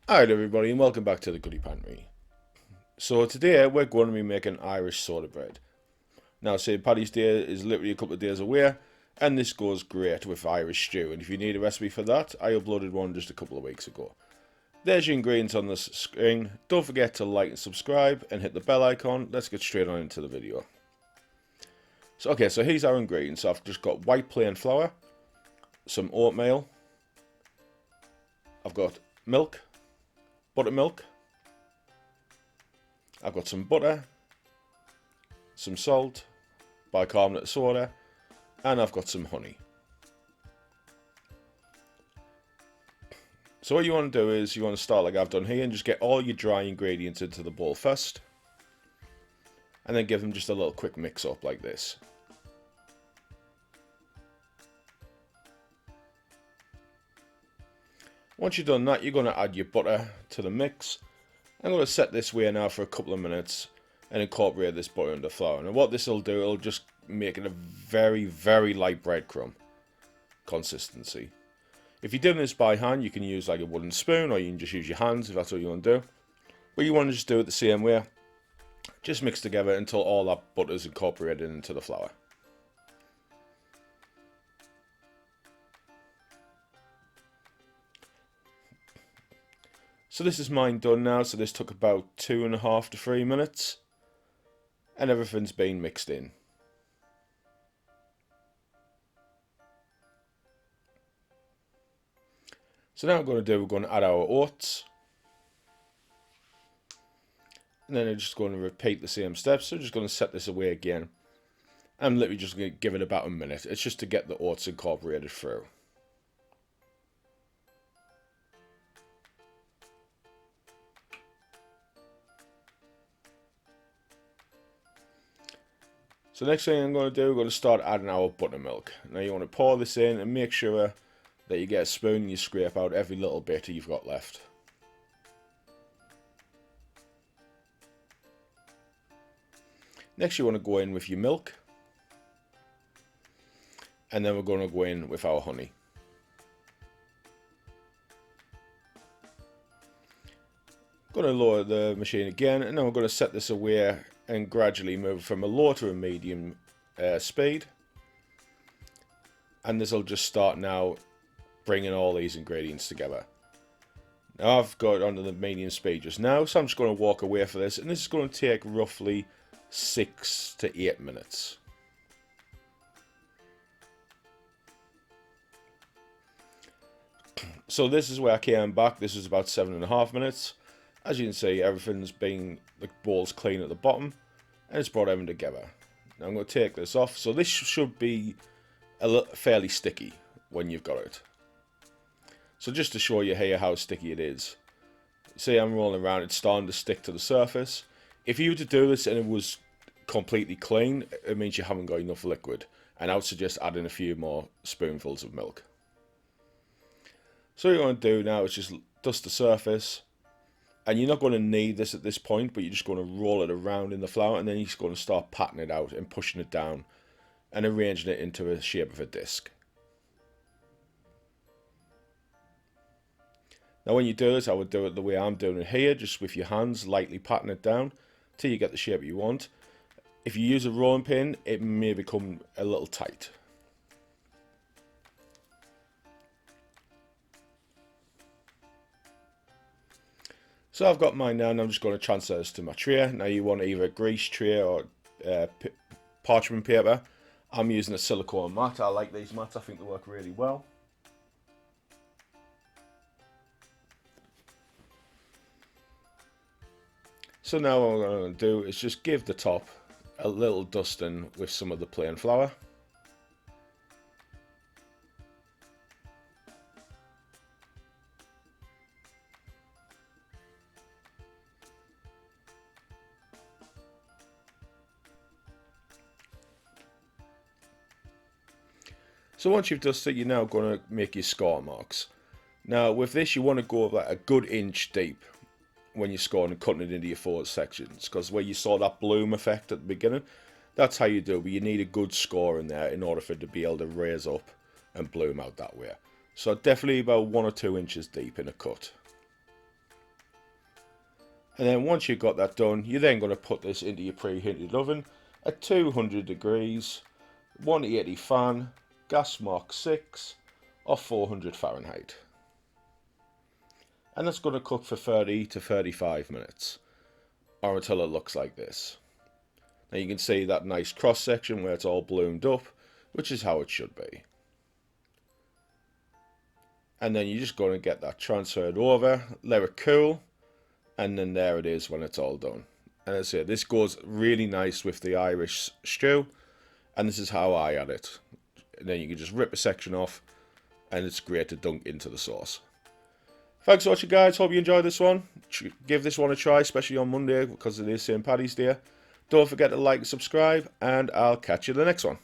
Alright everybody, and welcome back to the Goodie Pantry. So today we're going to be making Irish soda bread. Now St. Paddy's Day is literally a couple of days away, and this goes great with Irish stew, and if you need a recipe for that, I uploaded one just a couple of weeks ago. There's your ingredients on the screen. Don't forget to like and subscribe and hit the bell icon. Let's get straight on into the video. So here's our ingredients. I've just got white plain flour, some oatmeal, I've got milk, buttermilk, I've got some butter, some salt, bicarbonate of soda, and I've got some honey. So what you want to do is you want to start like I've done here and just get all your dry ingredients into the bowl first, and then give them just a little quick mix up like this. Once you've done that, you're going to add your butter to the mix. I'm going to set this way now for a couple of minutes and incorporate this butter into flour. And what this will do, it'll just make it a very, very light breadcrumb consistency. If you're doing this by hand, you can use like a wooden spoon, or you can just use your hands if that's what you want to do. But you want to just do it the same way. Just mix together until all that butter is incorporated into the flour. So this is mine done now, so this took about 2.5 to 3 minutes. And everything's been mixed in. So now we're going to add our oats. And then I'm just going to repeat the same steps. So I'm just going to set this away again. I'm literally just going to give it about a minute. It's just to get the oats incorporated through. So next thing I'm going to do, we're going to start adding our buttermilk. Now you want to pour this in and make sure that you get a spoon and you scrape out every little bit you've got left. Next you want to go in with your milk. And then we're going to go in with our honey. Going to lower the machine again, and then we're going to set this away and gradually move from a low to a medium speed. And this will just start now bringing all these ingredients together. Now I've got it onto the medium speed just now, so I'm just going to walk away for this, and this is going to take roughly 6 to 8 minutes. So this is where I came back. This is about 7.5 minutes. As you can see, everything's been, the bowl's clean at the bottom, and it's brought everything together. Now I'm going to take this off. So this should be fairly sticky when you've got it. So just to show you here how sticky it is. See, I'm rolling around, it's starting to stick to the surface. If you were to do this and it was completely clean, it means you haven't got enough liquid. And I would suggest adding a few more spoonfuls of milk. So what you want to do now is just dust the surface. And you're not going to knead this at this point, but you're just going to roll it around in the flour, and then you're just going to start patting it out and pushing it down and arranging it into a shape of a disc. Now when you do this, I would do it the way I'm doing it here, just with your hands, lightly patting it down till you get the shape you want. If you use a rolling pin, it may become a little tight. So I've got mine now, and I'm just going to transfer this to my tray. Now you want either a grease tray or parchment paper. I'm using a silicone mat. I like these mats, I think they work really well. So now what I'm going to do is just give the top a little dusting with some of the plain flour. So once you've dusted it, you're now going to make your score marks. Now with this, you want to go like a good inch deep when you're scoring and cutting it into your forward sections, because where you saw that bloom effect at the beginning, that's how you do it, but you need a good score in there in order for it to be able to raise up and bloom out that way. So definitely about 1 or 2 inches deep in a cut. And then once you've got that done, you're then going to put this into your preheated oven at 200 degrees, 180 fan, gas mark 6 or 400 Fahrenheit. And that's going to cook for 30 to 35 minutes, or until it looks like this. Now you can see that nice cross section where it's all bloomed up, which is how it should be. And then you're just going to get that transferred over, let it cool, and then there it is when it's all done. And as I say, this goes really nice with the Irish stew, and this is how I had it. And then you can just rip a section off, and it's great to dunk into the sauce. Thanks for watching, guys. Hope you enjoyed this one. Give this one a try, especially on Monday because it is St. Paddy's Day. Don't forget to like and subscribe, and I'll catch you in the next one.